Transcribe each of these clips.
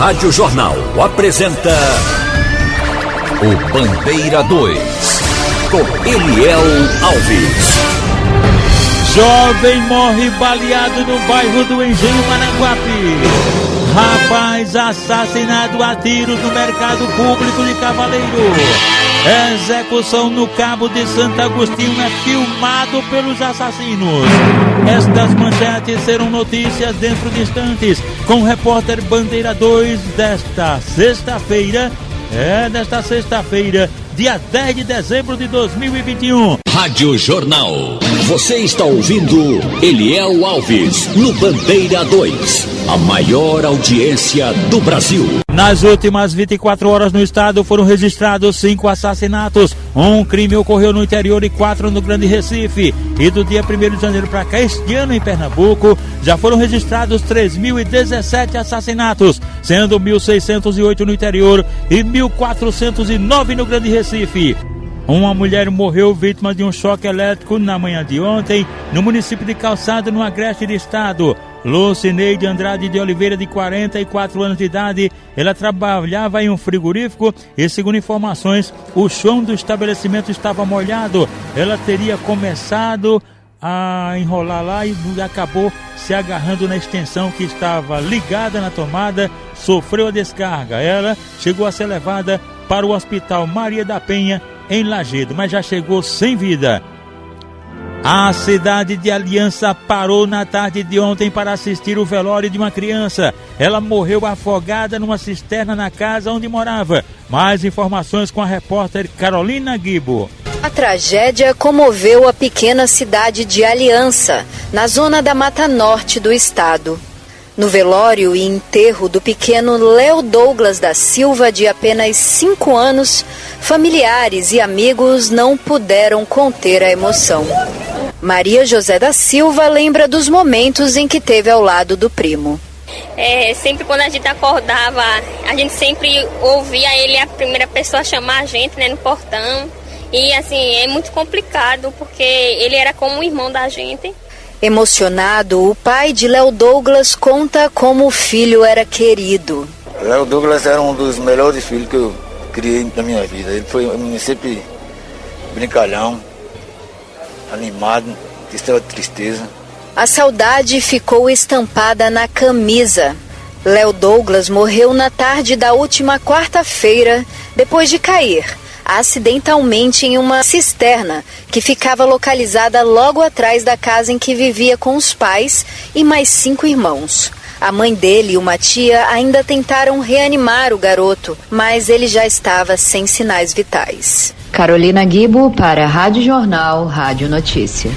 Rádio Jornal apresenta o Bandeira 2, com Eliel Alves. Jovem morre baleado no bairro do Engenho Maranguape. Rapaz assassinado a tiros no mercado público de Cavaleiro. Execução no Cabo de Santo Agostinho é filmado pelos assassinos. Estas manchetes serão notícias dentro de instantes com o repórter Bandeira 2 desta sexta-feira, dia 10 de dezembro de 2021. Rádio Jornal. Você está ouvindo Eliel Alves no Bandeira 2, a maior audiência do Brasil. Nas últimas 24 horas no estado foram registrados 5 assassinatos. Um crime ocorreu no interior e 4 no Grande Recife. E do dia 1º de janeiro para cá, este ano em Pernambuco, já foram registrados 3.017 assassinatos, sendo 1.608 no interior e 1.409 no Grande Recife. Uma mulher morreu vítima de um choque elétrico na manhã de ontem, no município de Calçada, no Agreste de Estado. Lucineide Andrade de Oliveira, de 44 anos de idade, ela trabalhava em um frigorífico e, segundo informações, o chão do estabelecimento estava molhado. Ela teria começado a enrolar lá e acabou se agarrando na extensão que estava ligada na tomada, sofreu a descarga. Ela chegou a ser levada para o Hospital Maria da Penha, em Lajedo, mas já chegou sem vida. A cidade de Aliança parou na tarde de ontem para assistir o velório de uma criança. Ela morreu afogada numa cisterna na casa onde morava. Mais informações com a repórter Carolina Guibo. A tragédia comoveu a pequena cidade de Aliança, na zona da Mata Norte do estado. No velório e enterro do pequeno Léo Douglas da Silva, de apenas 5 anos, familiares e amigos não puderam conter a emoção. Maria José da Silva lembra dos momentos em que teve ao lado do primo. Sempre quando a gente acordava, a gente sempre ouvia ele, a primeira pessoa a chamar a gente, no portão. E assim, é muito complicado, porque ele era como um irmão da gente. Emocionado, o pai de Léo Douglas conta como o filho era querido. Léo Douglas era um dos melhores filhos que eu criei na minha vida. Ele foi sempre brincalhão, animado, que estava tristeza. A saudade ficou estampada na camisa. Léo Douglas morreu na tarde da última quarta-feira, depois de cair acidentalmente em uma cisterna que ficava localizada logo atrás da casa em que vivia com os pais e mais 5 irmãos. A mãe dele e uma tia ainda tentaram reanimar o garoto, mas ele já estava sem sinais vitais. Carolina Guibo para a Rádio Jornal, Rádio Notícia.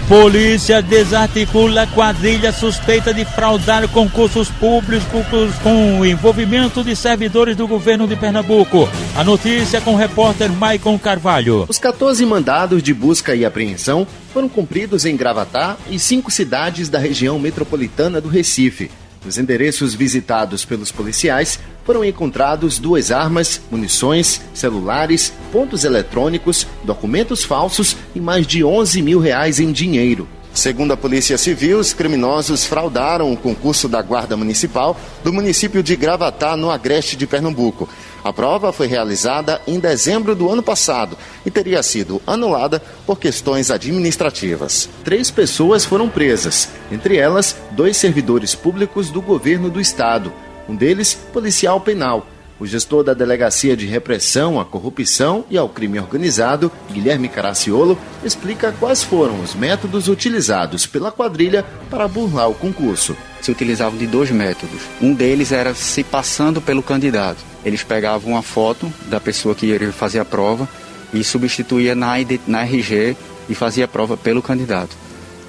Polícia desarticula quadrilha suspeita de fraudar concursos públicos com o envolvimento de servidores do governo de Pernambuco. A notícia com o repórter Maicon Carvalho. Os 14 mandados de busca e apreensão foram cumpridos em Gravatá e 5 cidades da região metropolitana do Recife. Nos endereços visitados pelos policiais, foram encontrados 2 armas, munições, celulares, pontos eletrônicos, documentos falsos e mais de R$11 mil em dinheiro. Segundo a Polícia Civil, os criminosos fraudaram o concurso da Guarda Municipal do município de Gravatá, no Agreste de Pernambuco. A prova foi realizada em dezembro do ano passado e teria sido anulada por questões administrativas. 3 pessoas foram presas, entre elas 2 servidores públicos do governo do estado. Um deles, policial penal. O gestor da Delegacia de Repressão à Corrupção e ao Crime Organizado, Guilherme Caraciolo, explica quais foram os métodos utilizados pela quadrilha para burlar o concurso. Se utilizavam de 2 métodos. Um deles era se passando pelo candidato. Eles pegavam uma foto da pessoa que iria fazer a prova e substituía na RG e fazia a prova pelo candidato.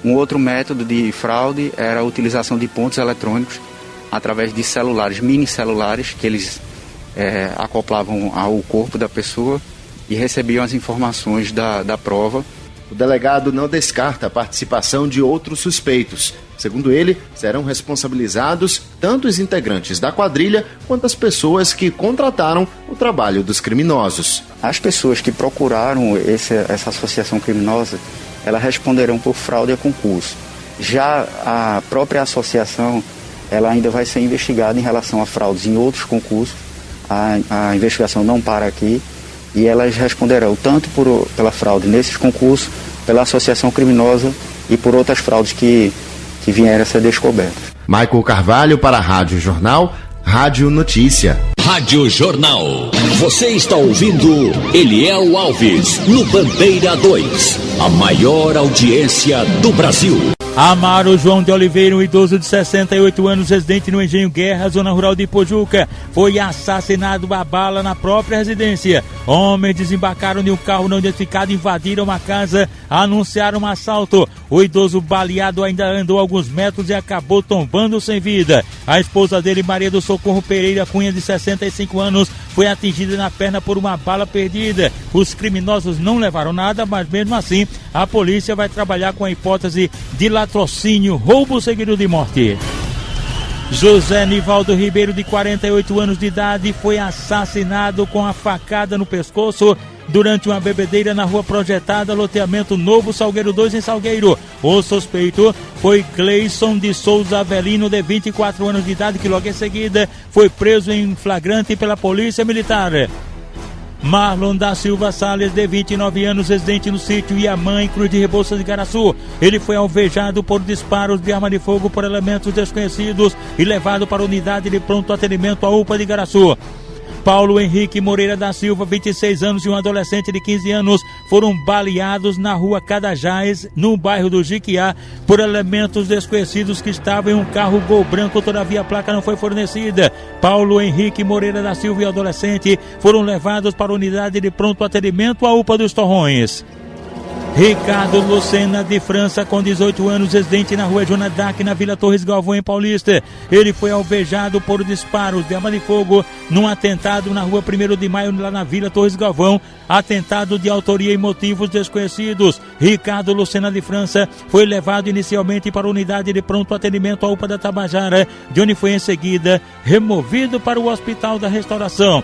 Um outro método de fraude era a utilização de pontos eletrônicos através de celulares, mini celulares, que eles acoplavam ao corpo da pessoa e recebiam as informações da prova. O delegado não descarta a participação de outros suspeitos. Segundo ele, serão responsabilizados tanto os integrantes da quadrilha quanto as pessoas que contrataram o trabalho dos criminosos. As pessoas que procuraram essa associação criminosa, elas responderão por fraude a concurso. Já a própria associação, ela ainda vai ser investigada em relação a fraudes em outros concursos. A investigação não para aqui e elas responderão tanto pela fraude nesses concursos, pela associação criminosa e por outras fraudes que vieram a ser descobertas. Michael Carvalho para a Rádio Jornal, Rádio Notícia. Rádio Jornal. Você está ouvindo Eliel Alves no Bandeira 2, a maior audiência do Brasil. Amaro João de Oliveira, um idoso de 68 anos, residente no Engenho Guerra, zona rural de Ipojuca, foi assassinado a bala na própria residência. Homens desembarcaram de um carro não identificado, invadiram uma casa, anunciaram um assalto. O idoso baleado ainda andou alguns metros e acabou tombando sem vida. A esposa dele, Maria do Socorro Pereira Cunha, de 65 anos, foi atingida na perna por uma bala perdida. Os criminosos não levaram nada, mas mesmo assim a polícia vai trabalhar com a hipótese de latrocínio, roubo seguido de morte. José Nivaldo Ribeiro, de 48 anos de idade, foi assassinado com a facada no pescoço durante uma bebedeira na rua Projetada, loteamento Novo Salgueiro 2, em Salgueiro. O suspeito foi Cleison de Souza Avelino, de 24 anos de idade, que logo em seguida foi preso em flagrante pela Polícia Militar. Marlon da Silva Salles, de 29 anos, residente no sítio Iamã, em Cruz de Rebouças de Igaraçu. Ele foi alvejado por disparos de arma de fogo por elementos desconhecidos e levado para a unidade de pronto atendimento à UPA de Igaraçu. Paulo Henrique Moreira da Silva, 26 anos, e um adolescente de 15 anos foram baleados na rua Cadajás, no bairro do Jiquiá, por elementos desconhecidos que estavam em um carro Gol branco, todavia a placa não foi fornecida. Paulo Henrique Moreira da Silva e o adolescente foram levados para a unidade de pronto atendimento à UPA dos Torrões. Ricardo Lucena de França, com 18 anos, residente na rua Joana d'Arc, na Vila Torres Galvão, em Paulista. Ele foi alvejado por disparos de arma de fogo num atentado na rua 1º de Maio, lá na Vila Torres Galvão. Atentado de autoria e motivos desconhecidos. Ricardo Lucena de França foi levado inicialmente para a unidade de pronto atendimento à UPA da Tabajara, de onde foi em seguida removido para o Hospital da Restauração.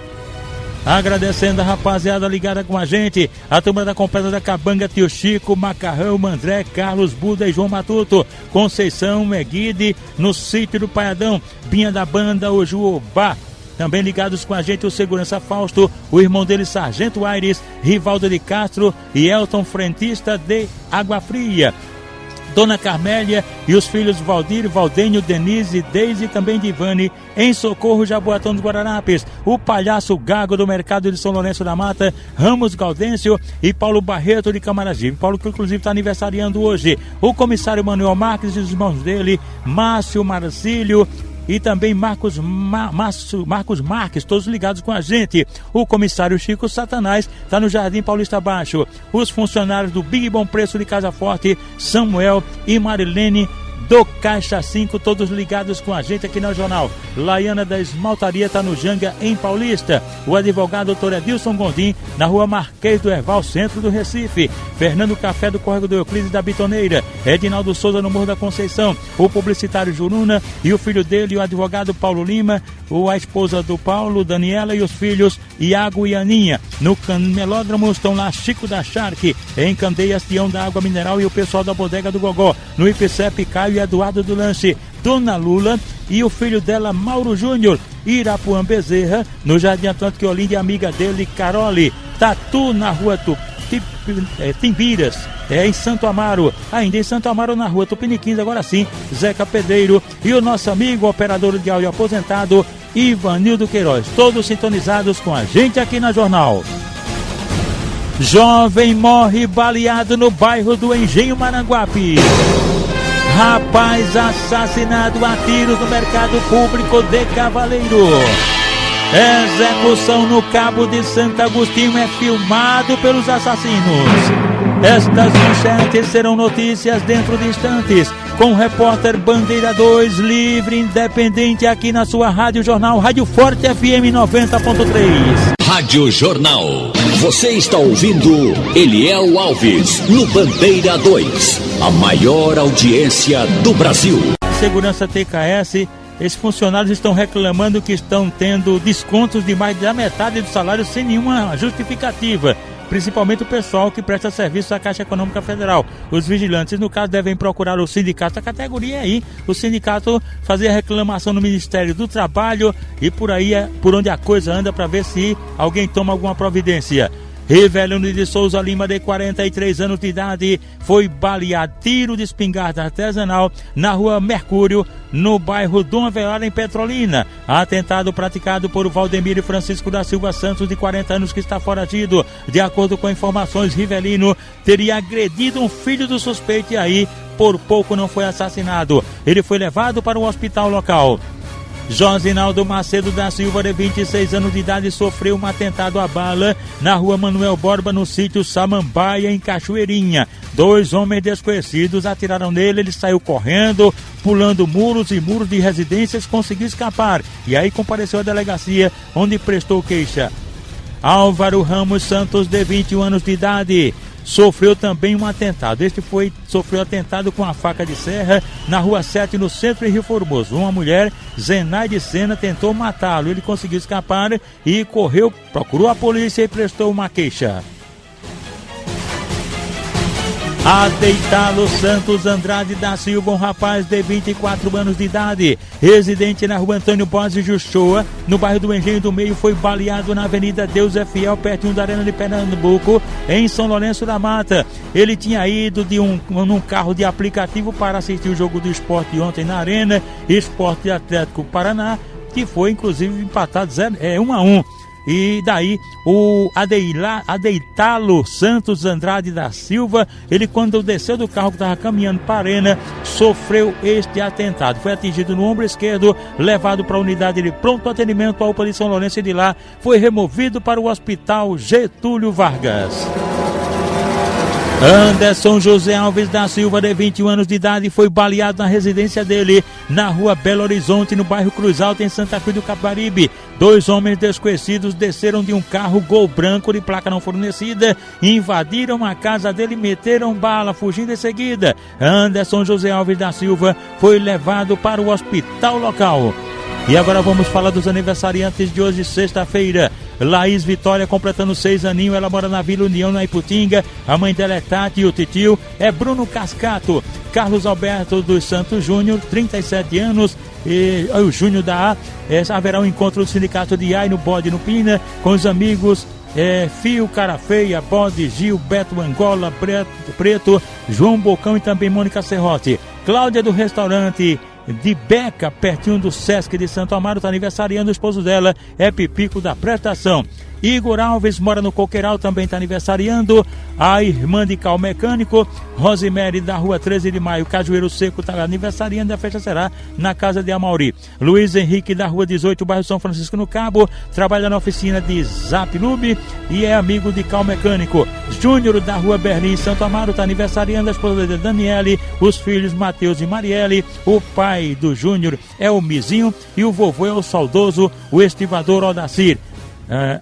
Agradecendo a rapaziada ligada com a gente, a turma da Completa da Cabanga, Tio Chico, Macarrão, Mandré, Carlos, Buda e João Matuto, Conceição, Meguide, no sítio do Paiadão, Binha da Banda, o Juobá. Também ligados com a gente o segurança Fausto, o irmão dele Sargento Aires, Rivaldo de Castro e Elton Frentista de Água Fria. Dona Carmélia e os filhos Valdir, Valdênio, Denise, Deise e também Divane, em Socorro, Jaboatão dos Guararapes. O Palhaço Gago, do Mercado de São Lourenço da Mata, Ramos Gaudêncio e Paulo Barreto, de Camaragibe. Paulo, que inclusive está aniversariando hoje. O comissário Manuel Marques e os irmãos dele, Márcio Marcílio e também Marcos Marques, todos ligados com a gente. O comissário Chico Satanás está no Jardim Paulista Baixo. Os funcionários do Big Bom Preço de Casa Forte, Samuel e Marilene do Caixa 5, todos ligados com a gente aqui no Jornal. Laiana da Esmaltaria está no Janga, em Paulista. O advogado Dr. Edilson Gondim, na rua Marquês do Herval, centro do Recife. Fernando Café, do Córrego do Euclides da Bitoneira. Edinaldo Souza, no Morro da Conceição. O publicitário Juruna e o filho dele, o advogado Paulo Lima. A esposa do Paulo, Daniela, e os filhos Iago e Aninha. No Melódromo estão lá Chico da Charque, em Candeias, Tião da Água Mineral, e o pessoal da Bodega do Gogó. No IPCEP, Caio e Eduardo do Lanche, Dona Lula e o filho dela, Mauro Júnior. Irapuã Bezerra, no Jardim Atlântico, Olinda, e amiga dele, Carole. Tatu, na rua Timbiras, em Santo Amaro. Ainda em Santo Amaro, na rua Tupiniquins, agora sim, Zeca Pedreiro e o nosso amigo operador de áudio aposentado, Ivanildo Queiroz, todos sintonizados com a gente aqui na Jornal. Jovem morre baleado no bairro do Engenho Maranguape. Rapaz assassinado a tiros no mercado público de Cavaleiro. Execução no Cabo de Santo Agostinho é filmado pelos assassinos. Estas manchetes serão notícias dentro de instantes, com o repórter Bandeira 2, livre, independente, aqui na sua Rádio Jornal, Rádio Forte FM 90.3. Rádio Jornal. Você está ouvindo Eliel Alves no Bandeira 2, a maior audiência do Brasil. Segurança TKS, esses funcionários estão reclamando que estão tendo descontos de mais da metade do salário sem nenhuma justificativa. principalmente o pessoal que presta serviço à Caixa Econômica Federal. Os vigilantes, no caso, devem procurar o sindicato da categoria aí, o sindicato fazer a reclamação no Ministério do Trabalho e por aí é por onde a coisa anda para ver se alguém toma alguma providência. Rivelino de Souza Lima, de 43 anos de idade, foi baleado, tiro de espingarda artesanal na rua Mercúrio, no bairro Dom Avelar, em Petrolina. Atentado praticado por Valdemiro Francisco da Silva Santos, de 40 anos, que está foragido. De acordo com informações, Rivelino teria agredido um filho do suspeito e aí, por pouco, não foi assassinado. Ele foi levado para um hospital local. Josinaldo Macedo da Silva, de 26 anos de idade, sofreu um atentado à bala na rua Manuel Borba, no sítio Samambaia, em Cachoeirinha. 2 homens desconhecidos atiraram nele, ele saiu correndo, pulando muros e muros de residências, conseguiu escapar e aí compareceu à delegacia, onde prestou queixa. Álvaro Ramos Santos, de 21 anos de idade, sofreu também um atentado. Sofreu atentado com a faca de serra na rua 7, no centro de Rio Formoso. Uma mulher, Zenaide Sena, tentou matá-lo. Ele conseguiu escapar e correu, procurou a polícia e prestou uma queixa. Adeitalo Santos Andrade da Silva, um rapaz de 24 anos de idade, residente na rua Antônio Borges de Uchoa, no bairro do Engenho do Meio, foi baleado na Avenida Deus é Fiel, pertinho da Arena de Pernambuco, em São Lourenço da Mata. Ele tinha ido num carro de aplicativo para assistir o jogo do esporte ontem na Arena, Esporte Atlético Paraná, que foi inclusive empatado 1-1. E daí o Adeitalo Santos Andrade da Silva, ele, quando desceu do carro que estava caminhando para a arena, sofreu este atentado. Foi atingido no ombro esquerdo, levado para a unidade de pronto atendimento à UPA de São Lourenço e de lá foi removido para o Hospital Getúlio Vargas. Anderson José Alves da Silva, de 21 anos de idade, foi baleado na residência dele, na rua Belo Horizonte, no bairro Cruz Alta, em Santa Cruz do Capibaribe. 2 homens desconhecidos desceram de um carro Gol branco de placa não fornecida, invadiram a casa dele e meteram bala, fugindo em seguida. Anderson José Alves da Silva foi levado para o hospital local. E agora vamos falar dos aniversariantes de hoje, sexta-feira. Laís Vitória, completando 6 aninhos, ela mora na Vila União, na Iputinga. A mãe dela é Tati e o titio é Bruno Cascato. Carlos Alberto dos Santos Júnior, 37 anos, e o Júnior da A. Haverá um encontro do Sindicato de AI no Bode, no Pina, com os amigos Fio Cara Feia, Bode, Gil, Beto Angola, Preto, João Bocão e também Mônica Serrote. Cláudia do restaurante de Beca, pertinho do Sesc de Santo Amaro, está aniversariando. O esposo dela é Pipico da Prestação. Igor Alves mora no Coqueiral, também está aniversariando. A irmã de Cal Mecânico, Rosemary da rua 13 de Maio, Cajueiro Seco, está aniversariando. A festa será na casa de Amauri. Luiz Henrique da rua 18, bairro São Francisco no Cabo, trabalha na oficina de Zaplube e é amigo de Cal Mecânico. Júnior da rua Berlim, Santo Amaro, está aniversariando. A esposa de Daniele, os filhos Matheus e Marielle. O pai do Júnior é o Mizinho e o vovô é o saudoso, o estivador Odacir.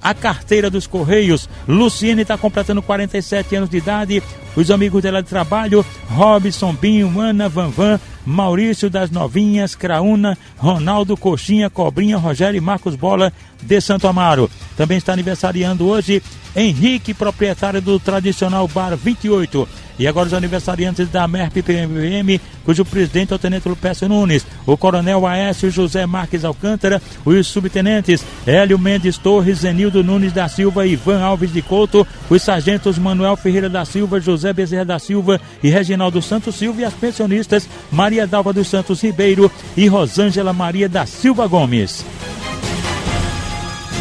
A carteira dos Correios, Luciene, está completando 47 anos de idade. Os amigos dela de trabalho, Robson, Binho, Ana, Vanvan, Maurício das Novinhas, Craúna, Ronaldo, Coxinha, Cobrinha, Rogério e Marcos Bola, de Santo Amaro. Também está aniversariando hoje Henrique, proprietário do tradicional Bar 28. E agora os aniversariantes da MERP-PMM, cujo presidente é o tenente Lupécio Nunes, o coronel Aécio José Marques Alcântara, os subtenentes Hélio Mendes Torres, Zenildo Nunes da Silva e Ivan Alves de Couto, os sargentos Manuel Ferreira da Silva, José Bezerra da Silva e Reginaldo Santos Silva, e as pensionistas Maria Dalva dos Santos Ribeiro e Rosângela Maria da Silva Gomes.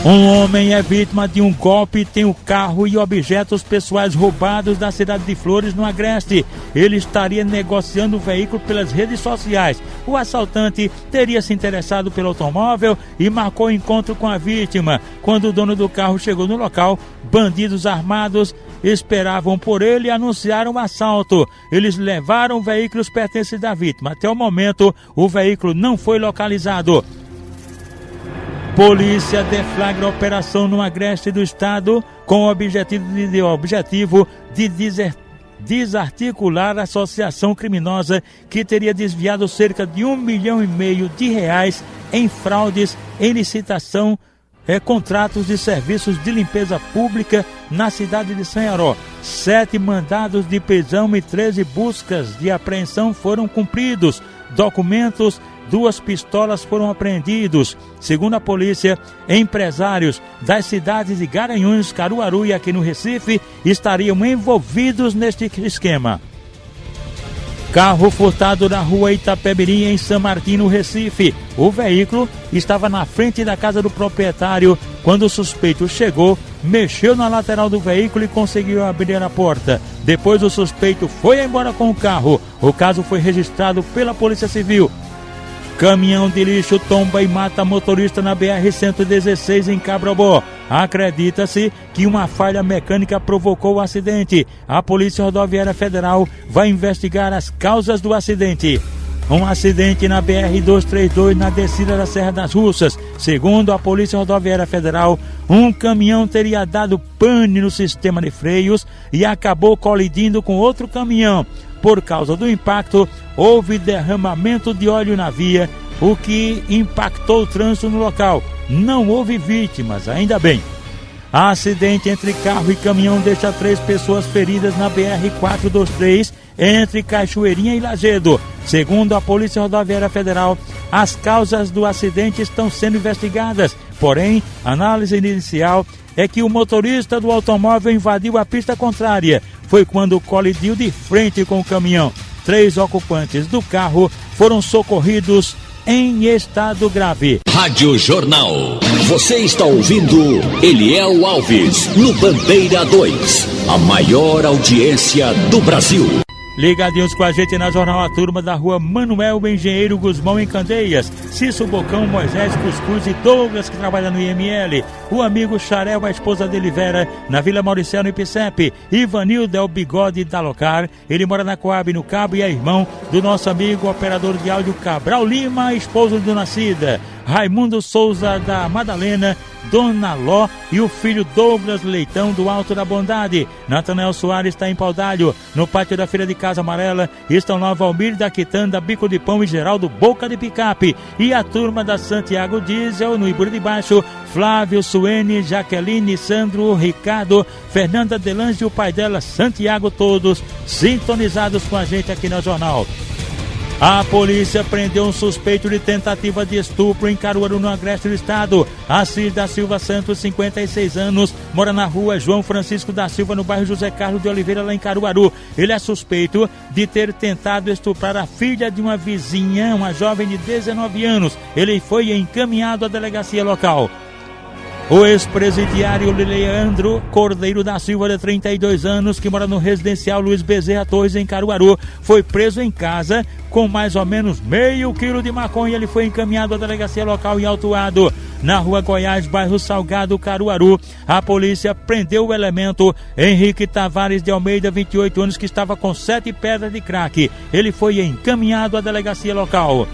Um homem é vítima de um golpe e tem o carro e objetos pessoais roubados da cidade de Flores, no Agreste. Ele estaria negociando o veículo pelas redes sociais. O assaltante teria se interessado pelo automóvel e marcou encontro com a vítima. Quando o dono do carro chegou no local, bandidos armados esperavam por ele e anunciaram o assalto. Eles levaram veículos pertencentes da vítima. Até o momento, o veículo não foi localizado. Polícia deflagra operação no Agreste do Estado com o objetivo de desarticular a associação criminosa que teria desviado cerca de R$1,5 milhão em fraudes em licitação contratos de serviços de limpeza pública na cidade de Sanharó. 7 mandados de prisão e 13 buscas de apreensão foram cumpridos. Documentos, 2 pistolas foram apreendidos. Segundo a polícia, empresários das cidades de Garanhuns, Caruaru e aqui no Recife estariam envolvidos neste esquema. Carro furtado na rua Itapemirim, em São Martinho, no Recife. O veículo estava na frente da casa do proprietário. Quando o suspeito chegou, mexeu na lateral do veículo e conseguiu abrir a porta. Depois o suspeito foi embora com o carro. O caso foi registrado pela Polícia Civil. Caminhão de lixo tomba e mata motorista na BR-116 em Cabrobó. Acredita-se que uma falha mecânica provocou o acidente. A Polícia Rodoviária Federal vai investigar as causas do acidente. Um acidente na BR-232 na descida da Serra das Russas. Segundo a Polícia Rodoviária Federal, um caminhão teria dado pane no sistema de freios e acabou colidindo com outro caminhão. Por causa do impacto, houve derramamento de óleo na via, o que impactou o trânsito no local. Não houve vítimas, ainda bem. Acidente entre carro e caminhão deixa 3 pessoas feridas na BR-423, entre Cachoeirinha e Lagedo. Segundo a Polícia Rodoviária Federal, as causas do acidente estão sendo investigadas. Porém, a análise inicial é que o motorista do automóvel invadiu a pista contrária. Foi quando colidiu de frente com o caminhão. 3 ocupantes do carro foram socorridos em estado grave. Rádio Jornal. Você está ouvindo Eliel Alves no Bandeira 2. A maior audiência do Brasil. Ligadinhos com a gente na Jornal, a turma da rua Manuel Engenheiro Guzmão, em Candeias. Cício Bocão, Moisés Cuscuz e Douglas, que trabalha no IML. O amigo Xarel, a esposa dele, Vera, na Vila Mauricial, no Ipicepe. Ivanildo é o bigode da Locar. Ele mora na Coab, no Cabo, e é irmão do nosso amigo operador de áudio Cabral Lima, esposo de Dona Cida. Raimundo Souza da Madalena, Dona Ló e o filho Douglas Leitão do Alto da Bondade. Natanael Soares está em Paudalho. No pátio da Feira de Casa Amarela estão lá Valmir da Quitanda, Bico de Pão e Geraldo Boca de Picape. E a turma da Santiago Diesel no Ibura de Baixo, Flávio, Suene, Jaqueline, Sandro, Ricardo, Fernanda Delange e o pai dela, Santiago, todos sintonizados com a gente aqui no Jornal. A polícia prendeu um suspeito de tentativa de estupro em Caruaru, no agreste do estado. Assis da Silva Santos, 56 anos, mora na rua João Francisco da Silva, no bairro José Carlos de Oliveira, lá em Caruaru. Ele é suspeito de ter tentado estuprar a filha de uma vizinha, uma jovem de 19 anos. Ele foi encaminhado à delegacia local. O ex-presidiário Leandro Cordeiro da Silva, de 32 anos, que mora no residencial Luiz Bezerra Torres, em Caruaru, foi preso em casa com mais ou menos meio quilo de maconha. Ele foi encaminhado à delegacia local e autuado. Na rua Goiás, bairro Salgado, Caruaru, a polícia prendeu o elemento Henrique Tavares de Almeida, 28 anos, que estava com 7 pedras de crack. Ele foi encaminhado à delegacia local.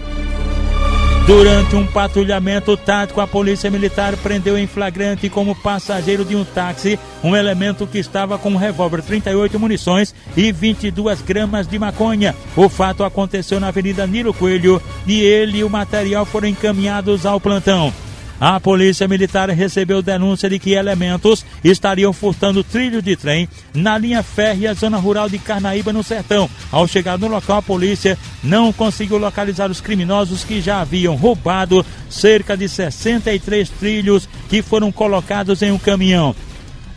Durante um patrulhamento tático, a polícia militar prendeu em flagrante como passageiro de um táxi um elemento que estava com um revólver, 38 munições e 22 gramas de maconha. O fato aconteceu na Avenida Nilo Coelho e ele e o material foram encaminhados ao plantão. A polícia militar recebeu denúncia de que elementos estariam furtando trilhos de trem na linha férrea zona rural de Carnaíba, no Sertão. Ao chegar no local, a polícia não conseguiu localizar os criminosos, que já haviam roubado cerca de 63 trilhos que foram colocados em um caminhão.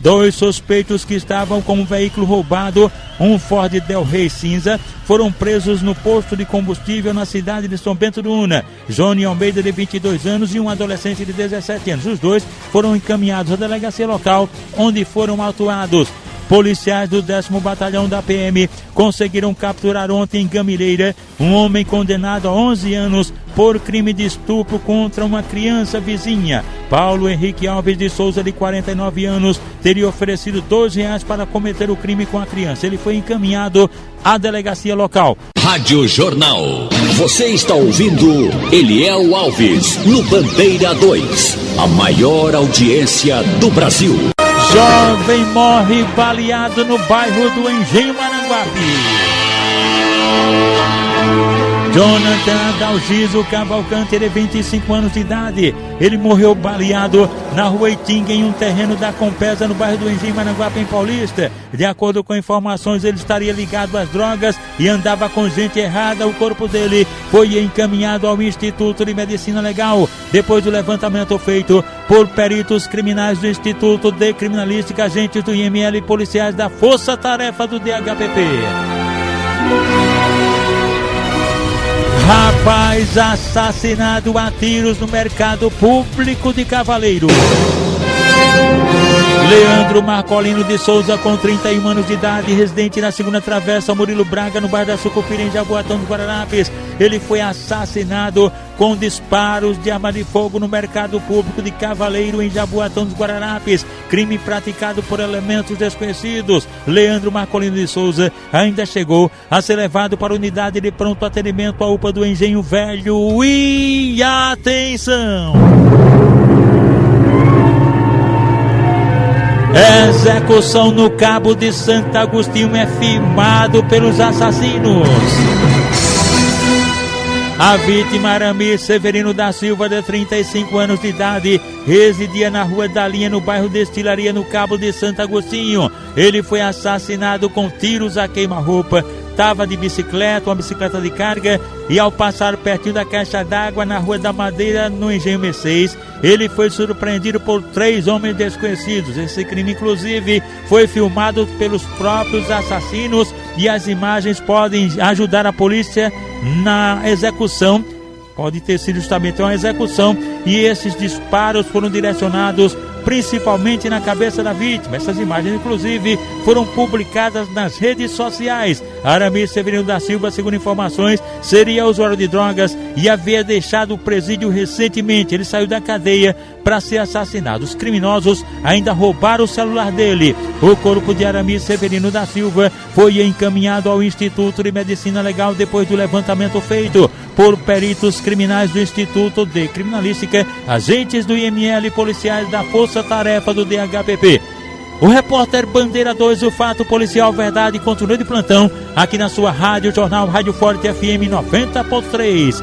2 suspeitos que estavam com um veículo roubado, um Ford Del Rey cinza, foram presos no posto de combustível na cidade de São Bento do Una. Johnny Almeida, de 22 anos, e um adolescente de 17 anos. Os 2 foram encaminhados à delegacia local, onde foram autuados. Policiais do 10º Batalhão da PM conseguiram capturar ontem em Gamileira um homem condenado a 11 anos por crime de estupro contra uma criança vizinha. Paulo Henrique Alves de Souza, de 49 anos, teria oferecido R$2 para cometer o crime com a criança. Ele foi encaminhado à delegacia local. Rádio Jornal. Você está ouvindo Eliel Alves no Bandeira 2. A maior audiência do Brasil. Jovem morre baleado no bairro do Engenho, Maranguape. Jonathan Dalgiso Cavalcante, ele é 25 anos de idade. Ele morreu baleado na rua Itinga, em um terreno da Compesa, no bairro do Engenho, Maranguape, em Paulista. De acordo com informações, ele estaria ligado às drogas e andava com gente errada. O corpo dele foi encaminhado ao Instituto de Medicina Legal, depois do levantamento feito por peritos criminais do Instituto de Criminalística, agentes do IML e policiais da Força Tarefa do DHPP. Rapaz assassinado a tiros no mercado público de Cavaleiro. Leandro Marcolino de Souza, com 31 anos de idade, residente na segunda travessa Murilo Braga, no bairro da Sucupira, em Jaboatão dos Guararapes. Ele foi assassinado com disparos de arma de fogo no mercado público de Cavaleiro, em Jaboatão dos Guararapes. Crime praticado por elementos desconhecidos. Leandro Marcolino de Souza ainda chegou a ser levado para a unidade de pronto atendimento, a UPA do Engenho Velho. E atenção! Execução no Cabo de Santo Agostinho é firmado pelos assassinos. A vítima, Aramis Severino da Silva, de 35 anos de idade, residia na Rua da Linha, no bairro Destilaria, no Cabo de Santo Agostinho. Ele foi assassinado com tiros a queima-roupa. Estava de bicicleta, uma bicicleta de carga, e ao passar pertinho da caixa d'água na Rua da Madeira, no Engenho Mercedes, ele foi surpreendido por 3 homens desconhecidos. Esse crime, inclusive, foi filmado pelos próprios assassinos, e as imagens podem ajudar a polícia na execução. Pode ter sido justamente uma execução, e esses disparos foram direcionados principalmente na cabeça da vítima. Essas imagens, inclusive, foram publicadas nas redes sociais. Aramis Severino da Silva, segundo informações, seria usuário de drogas e havia deixado o presídio recentemente. Ele saiu da cadeia para ser assassinado. Os criminosos ainda roubaram o celular dele. O corpo de Aramis Severino da Silva foi encaminhado ao Instituto de Medicina Legal depois do levantamento feito por peritos criminais do Instituto de Criminalística, agentes do IML e policiais da Força Tarefa do DHPP. O repórter Bandeira 2, o fato policial, verdade, continua de plantão aqui na sua Rádio Jornal, Rádio Forte FM 90.3.